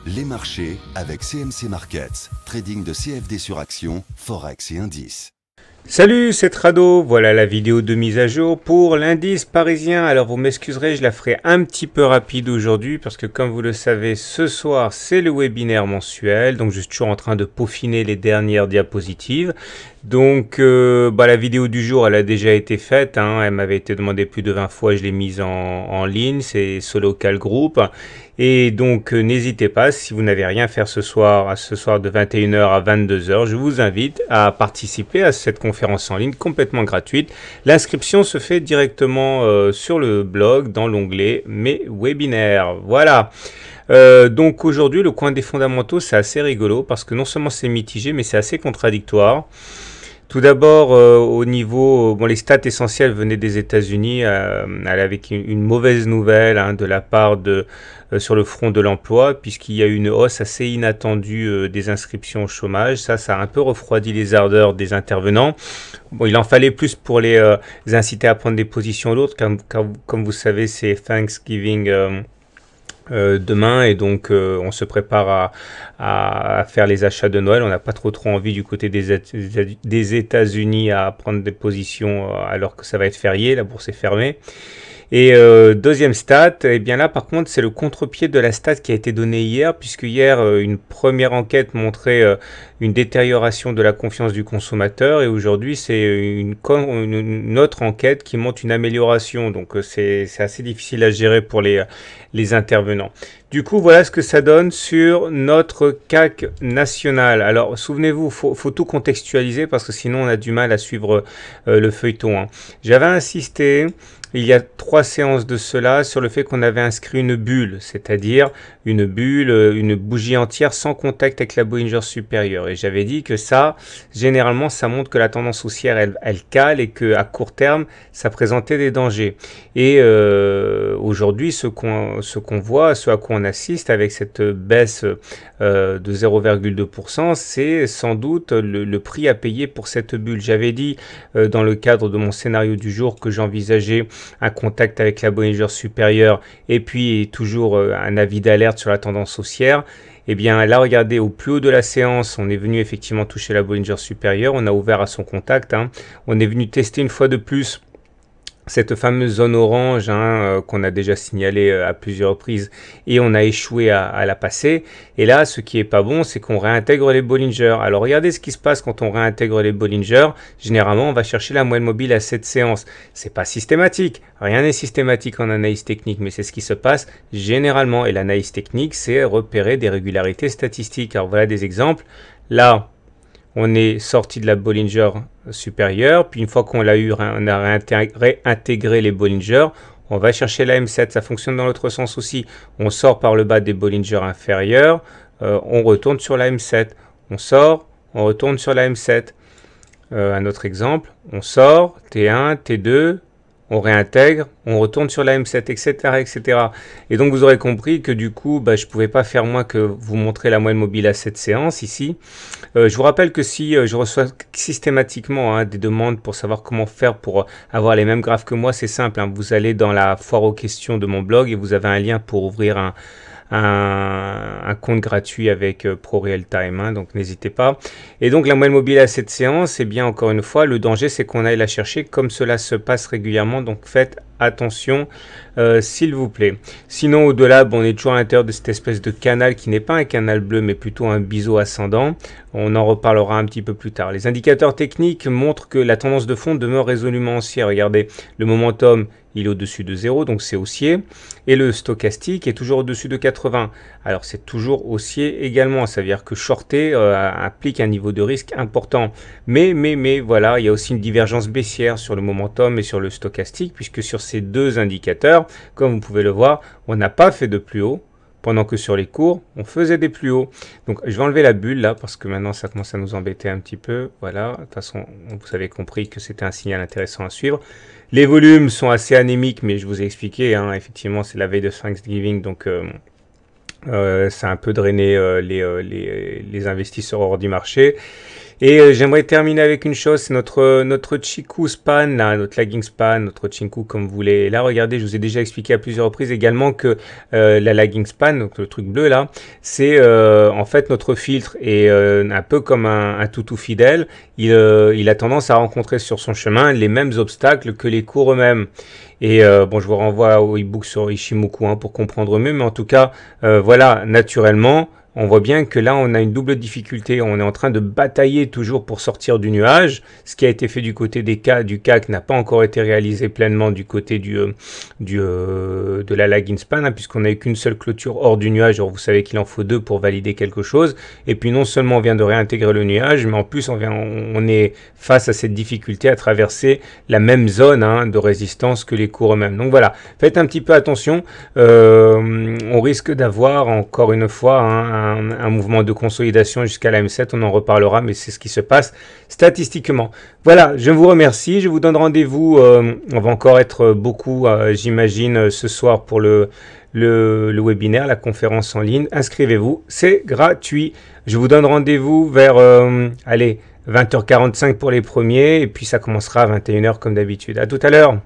Les marchés avec CMC Markets, trading de CFD sur action, Forex et indices. Salut, c'est Trado, voilà la vidéo de mise à jour pour l'indice parisien. Alors vous m'excuserez, je la ferai un petit peu rapide aujourd'hui parce que comme vous le savez, ce soir c'est le webinaire mensuel, donc je suis toujours en train de peaufiner les dernières diapositives. Donc la vidéo du jour elle a déjà été faite, hein, elle m'avait été demandée plus de 20 fois, je l'ai mise en ligne, c'est Solocal Group. Et donc n'hésitez pas, si vous n'avez rien à faire ce soir de 21h à 22h, je vous invite à participer à cette conférence en ligne complètement gratuite. L'inscription se fait directement sur le blog dans l'onglet Mes webinaires. Voilà. Donc aujourd'hui, le coin des fondamentaux, c'est assez rigolo parce que non seulement c'est mitigé, mais c'est assez contradictoire. Tout d'abord, au niveau, les stats essentielles venaient des États-Unis, avec une mauvaise nouvelle de la part sur le front de l'emploi, puisqu'il y a eu une hausse assez inattendue des inscriptions au chômage. Ça a un peu refroidi les ardeurs des intervenants. Bon, il en fallait plus pour les inciter à prendre des positions lourdes, comme vous savez, c'est Thanksgiving. Demain et donc on se prépare à faire les achats de Noël. On n'a pas trop envie du côté des États-Unis à prendre des positions alors que ça va être férié, la bourse est fermée. Et deuxième stat, et bien là par contre c'est le contre-pied de la stat qui a été donnée hier, puisque hier une première enquête montrait une détérioration de la confiance du consommateur et aujourd'hui c'est une autre enquête qui montre une amélioration, donc c'est assez difficile à gérer pour les intervenants. Du coup, voilà ce que ça donne sur notre CAC national. Alors, souvenez-vous, faut tout contextualiser parce que sinon on a du mal à suivre le feuilleton, hein. J'avais insisté il y a 3 séances de cela sur le fait qu'on avait inscrit une bulle, c'est-à-dire une bulle, une bougie entière sans contact avec la Bollinger supérieure. Et j'avais dit que ça, généralement, ça montre que la tendance haussière, elle cale et qu'à court terme, ça présentait des dangers. Et aujourd'hui, ce qu'on voit, ce à quoi on assiste avec cette baisse de 0,2%, c'est sans doute le prix à payer pour cette bulle. J'avais dit dans le cadre de mon scénario du jour que j'envisageais un contact avec la Bollinger supérieure et puis toujours un avis d'alerte sur la tendance haussière. Et bien là, regardez, au plus haut de la séance, on est venu effectivement toucher la Bollinger supérieure, on a ouvert à son contact, hein. On est venu tester une fois de plus cette fameuse zone orange qu'on a déjà signalée à plusieurs reprises et on a échoué à la passer. Et là, ce qui est pas bon, c'est qu'on réintègre les Bollinger. Alors regardez ce qui se passe quand on réintègre les Bollinger. Généralement, on va chercher la moyenne mobile à cette séance. C'est pas systématique. Rien n'est systématique en analyse technique, mais c'est ce qui se passe généralement. Et l'analyse technique, c'est repérer des régularités statistiques. Alors voilà des exemples. Là, on est sorti de la Bollinger supérieure, puis une fois qu'on l'a eu, on a réintégré les Bollinger, on va chercher la M7, ça fonctionne dans l'autre sens aussi. On sort par le bas des Bollinger inférieurs, on retourne sur la M7, on sort, on retourne sur la M7. Un autre exemple, on sort, T1, T2, on réintègre, on retourne sur la M7, etc., etc. Et donc vous aurez compris que du coup, je ne pouvais pas faire moins que vous montrer la moyenne mobile à cette séance ici. Je vous rappelle que si je reçois systématiquement des demandes pour savoir comment faire pour avoir les mêmes graphes que moi, c'est simple, vous allez dans la foire aux questions de mon blog et vous avez un lien pour ouvrir un compte gratuit avec ProRealTime, donc n'hésitez pas. Et donc la moyenne mobile à cette séance, bien encore une fois, le danger c'est qu'on aille la chercher comme cela se passe régulièrement, donc faites attention s'il vous plaît. Sinon au-delà, on est toujours à l'intérieur de cette espèce de canal qui n'est pas un canal bleu mais plutôt un biseau ascendant. On en reparlera un petit peu plus tard. Les indicateurs techniques montrent que la tendance de fond demeure résolument haussière. Regardez, le momentum il est au-dessus de 0, donc c'est haussier. Et le stochastique est toujours au-dessus de 80. Alors c'est toujours haussier également. Ça veut dire que shorter implique un niveau de risque important. Mais voilà, il y a aussi une divergence baissière sur le momentum et sur le stochastique, puisque sur ces deux indicateurs, comme vous pouvez le voir, on n'a pas fait de plus haut, pendant que sur les cours, on faisait des plus hauts. Donc je vais enlever la bulle là, parce que maintenant ça commence à nous embêter un petit peu. Voilà, de toute façon, vous avez compris que c'était un signal intéressant à suivre. Les volumes sont assez anémiques, mais je vous ai expliqué, effectivement c'est la veille de Thanksgiving, donc ça a un peu drainé les investisseurs hors du marché. Et j'aimerais terminer avec une chose, c'est notre Chiku span, là, notre lagging span, notre Chinku comme vous voulez. Là, regardez, je vous ai déjà expliqué à plusieurs reprises également que la lagging span, donc le truc bleu là, c'est en fait notre filtre. Et un peu comme un toutou fidèle, il a tendance à rencontrer sur son chemin les mêmes obstacles que les cours eux-mêmes. Et bon, je vous renvoie au e-book sur Ishimoku hein, pour comprendre mieux, mais en tout cas, voilà, naturellement, on voit bien que là, on a une double difficulté. On est en train de batailler toujours pour sortir du nuage. Ce qui a été fait du côté du CAC n'a pas encore été réalisé pleinement du côté de la lagging span, hein, puisqu'on n'a eu qu'une seule clôture hors du nuage. Alors, vous savez qu'il en faut 2 pour valider quelque chose. Et puis, non seulement on vient de réintégrer le nuage, mais en plus, on est face à cette difficulté à traverser la même zone hein, de résistance que les cours eux-mêmes. Donc voilà, faites un petit peu attention. On risque d'avoir encore une fois un mouvement de consolidation jusqu'à la M7, on en reparlera, mais c'est ce qui se passe statistiquement. Voilà, je vous remercie, je vous donne rendez-vous, on va encore être beaucoup, j'imagine, ce soir pour le webinaire, la conférence en ligne. Inscrivez-vous, c'est gratuit. Je vous donne rendez-vous vers, allez, 20h45 pour les premiers, et puis ça commencera à 21h comme d'habitude. À tout à l'heure.